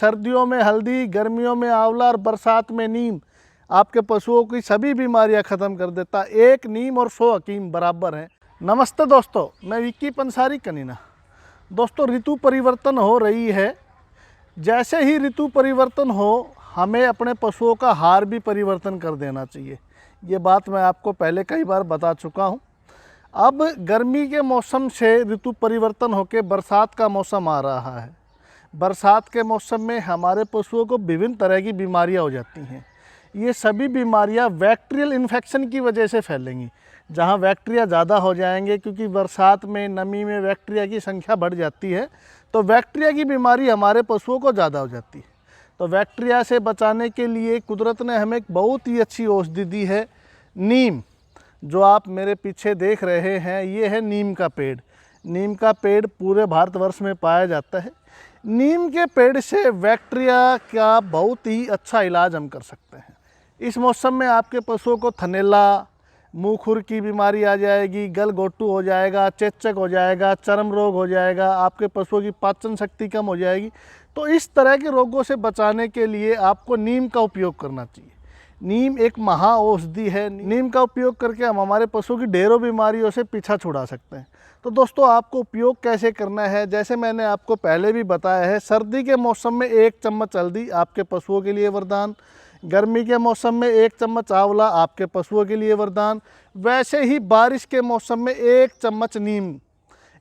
सर्दियों में हल्दी, गर्मियों में आंवला और बरसात में नीम आपके पशुओं की सभी बीमारियां ख़त्म कर देता। एक नीम और 100 हकीम बराबर हैं। नमस्ते दोस्तों, मैं विक्की पंसारी कनीना। दोस्तों, ऋतु परिवर्तन हो रही है। जैसे ही ऋतु परिवर्तन हो, हमें अपने पशुओं का आहार भी परिवर्तन कर देना चाहिए। ये बात मैं आपको पहले कई बार बता चुका हूँ। अब गर्मी के मौसम से ऋतु परिवर्तन होकर बरसात का मौसम आ रहा है। बरसात के मौसम में हमारे पशुओं को विभिन्न तरह की बीमारियां हो जाती हैं। ये सभी बीमारियां बैक्टीरियल इन्फेक्शन की वजह से फैलेंगी। जहां बैक्टीरिया ज़्यादा हो जाएंगे, क्योंकि बरसात में नमी में बैक्टीरिया की संख्या बढ़ जाती है, तो बैक्टीरिया की बीमारी हमारे पशुओं को ज़्यादा हो जाती है। तो बैक्टीरिया से बचाने के लिए कुदरत ने हमें एक बहुत ही अच्छी औषधि दी है, नीम। जो आप मेरे पीछे देख रहे हैं, ये है नीम का पेड़। नीम का पेड़ पूरे भारतवर्ष में पाया जाता है। नीम के पेड़ से बैक्टीरिया का बहुत ही अच्छा इलाज हम कर सकते हैं। इस मौसम में आपके पशुओं को थनैला, मुँह खुर की बीमारी आ जाएगी, गलघोटू हो जाएगा, चेचक हो जाएगा, चर्म रोग हो जाएगा, आपके पशुओं की पाचन शक्ति कम हो जाएगी। तो इस तरह के रोगों से बचाने के लिए आपको नीम का उपयोग करना चाहिए। नीम एक महा औषधि है। नीम का उपयोग करके हम हमारे पशुओं की ढेरों बीमारियों से पीछा छुड़ा सकते हैं। तो दोस्तों, आपको उपयोग कैसे करना है, जैसे मैंने आपको पहले भी बताया है, सर्दी के मौसम में 1 चम्मच हल्दी आपके पशुओं के लिए वरदान, गर्मी के मौसम में 1 चम्मच आंवला आपके पशुओं के लिए वरदान, वैसे ही बारिश के मौसम में 1 चम्मच नीम,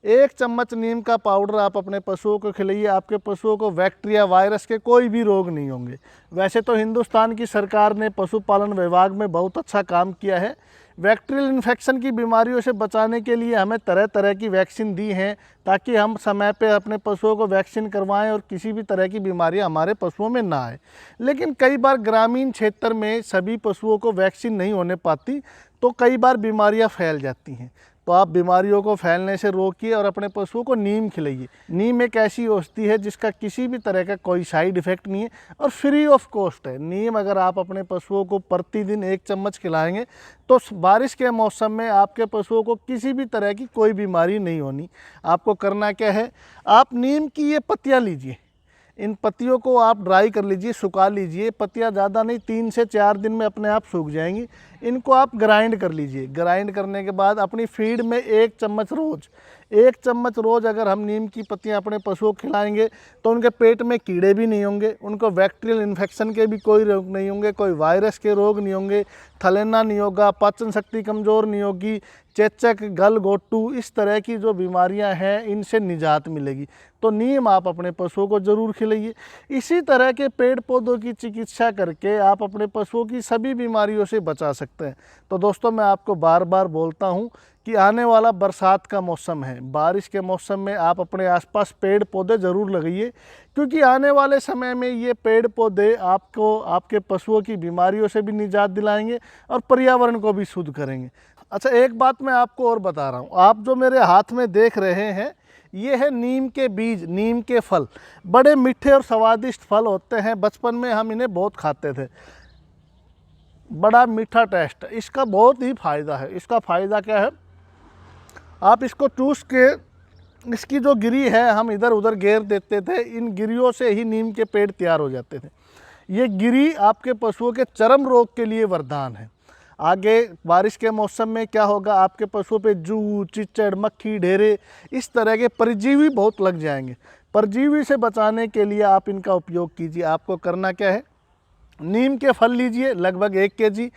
1 चम्मच नीम का पाउडर आप अपने पशुओं को खिलाइए। आपके पशुओं को बैक्टीरिया, वायरस के कोई भी रोग नहीं होंगे। वैसे तो हिंदुस्तान की सरकार ने पशुपालन विभाग में बहुत अच्छा काम किया है। बैक्टीरियल इन्फेक्शन की बीमारियों से बचाने के लिए हमें तरह तरह की वैक्सीन दी हैं, ताकि हम समय पे अपने पशुओं को वैक्सीन करवाएं और किसी भी तरह की बीमारियां हमारे पशुओं में ना आए। लेकिन कई बार ग्रामीण क्षेत्र में सभी पशुओं को वैक्सीन नहीं होने पाती, तो कई बार बीमारियां फैल जाती हैं। तो आप बीमारियों को फैलने से रोकिए और अपने पशुओं को नीम खिलाइए। नीम एक ऐसी औषधि है जिसका किसी भी तरह का कोई साइड इफ़ेक्ट नहीं है और फ्री ऑफ कॉस्ट है। नीम अगर आप अपने पशुओं को प्रतिदिन 1 चम्मच खिलाएंगे, तो बारिश के मौसम में आपके पशुओं को किसी भी तरह की कोई बीमारी नहीं होनी। आपको करना क्या है, आप नीम की ये पत्तियाँ लीजिए, इन पत्तियों को आप ड्राई कर लीजिए, सुखा लीजिए। पत्तियाँ ज़्यादा नहीं, 3 से 4 दिन में अपने आप सूख जाएंगी। इनको आप ग्राइंड कर लीजिए। ग्राइंड करने के बाद अपनी फीड में 1 चम्मच रोज़, 1 चम्मच रोज़ अगर हम नीम की पत्तियाँ अपने पशुओं को खिलाएंगे, तो उनके पेट में कीड़े भी नहीं होंगे, उनको बैक्टीरियल इन्फेक्शन के भी कोई रोग नहीं होंगे, कोई वायरस के रोग नहीं होंगे, थनैला नहीं होगा, पाचन शक्ति कमज़ोर नहीं होगी, चेचक, गलघोटू, इस तरह की जो बीमारियां हैं, इनसे निजात मिलेगी। तो नीम आप अपने पशुओं को ज़रूर खिलाइए। इसी तरह के पेड़ पौधों की चिकित्सा करके आप अपने पशुओं की सभी बीमारियों से बचा सकते हैं। तो दोस्तों, मैं आपको बार बार बोलता हूं कि आने वाला बरसात का मौसम है। बारिश के मौसम में आप अपने आसपास पेड़ पौधे ज़रूर लगाइए, क्योंकि आने वाले समय में ये पेड़ पौधे आपको आपके पशुओं की बीमारियों से भी निजात दिलाएंगे और पर्यावरण को भी शुद्ध करेंगे। अच्छा, एक बात मैं आपको और बता रहा हूँ। आप जो मेरे हाथ में देख रहे हैं, ये है नीम के बीज, नीम के फल। बड़े मीठे और स्वादिष्ट फल होते हैं। बचपन में हम इन्हें बहुत खाते थे। बड़ा मीठा टेस्ट, इसका बहुत ही फ़ायदा है। इसका फ़ायदा क्या है, आप इसको चूस के, इसकी जो गिरी है हम इधर उधर घेर देते थे, इन गिरियों से ही नीम के पेड़ तैयार हो जाते थे। ये गिरी आपके पशुओं के चर्म रोग के लिए वरदान है। आगे बारिश के मौसम में क्या होगा, आपके पशुओं पे जू, चिचड़, मक्खी, ढेरे, इस तरह के परजीवी बहुत लग जाएंगे। परजीवी से बचाने के लिए आप इनका उपयोग कीजिए। आपको करना क्या है, नीम के फल लीजिए लगभग 1 kg,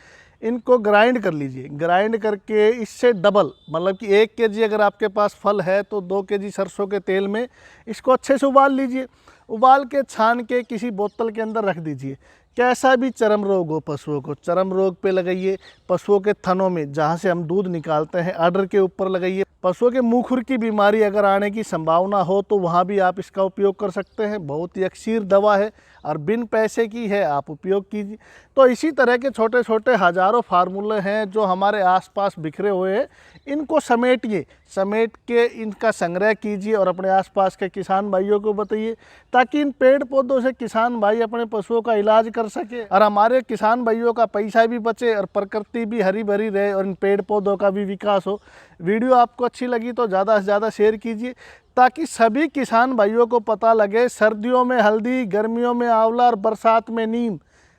इनको ग्राइंड कर लीजिए। ग्राइंड करके इससे डबल, मतलब कि 1 kg अगर आपके पास फल है तो 2 kg सरसों के तेल में इसको अच्छे से उबाल लीजिए। उबाल के छान के किसी बोतल के अंदर रख दीजिए। कैसा भी चर्म रोग हो पशुओं को, चर्म रोग पे लगाइए। पशुओं के थनों में, जहाँ से हम दूध निकालते हैं, अडर के ऊपर लगाइए। पशुओं के मुँह खुर की बीमारी अगर आने की संभावना हो, तो वहाँ भी आप इसका उपयोग कर सकते हैं। बहुत ही अक्सीर दवा है और बिन पैसे की है, आप उपयोग कीजिए। तो इसी तरह के छोटे छोटे हज़ारों फार्मूले हैं जो हमारे आसपास बिखरे हुए हैं। इनको समेटिए, समेट के इनका संग्रह कीजिए और अपने आसपास के किसान भाइयों को बताइए, ताकि इन पेड़ पौधों से किसान भाई अपने पशुओं का इलाज कर सके और हमारे किसान भाइयों का पैसा भी बचे और प्रकृति भी हरी भरी रहे और इन पेड़ पौधों का भी विकास हो। वीडियो आपको अच्छी लगी तो ज़्यादा से ज़्यादा शेयर कीजिए, ताकि सभी किसान भाइयों को पता लगे सर्दियों में हल्दी, गर्मियों में आंवला और बरसात में नीम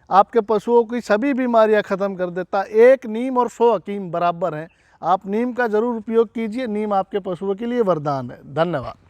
आपके पशुओं की सभी बीमारियां ख़त्म कर देता। एक नीम और 100 हकीम बराबर हैं। आप नीम का ज़रूर उपयोग कीजिए। नीम आपके पशुओं के लिए वरदान है। धन्यवाद।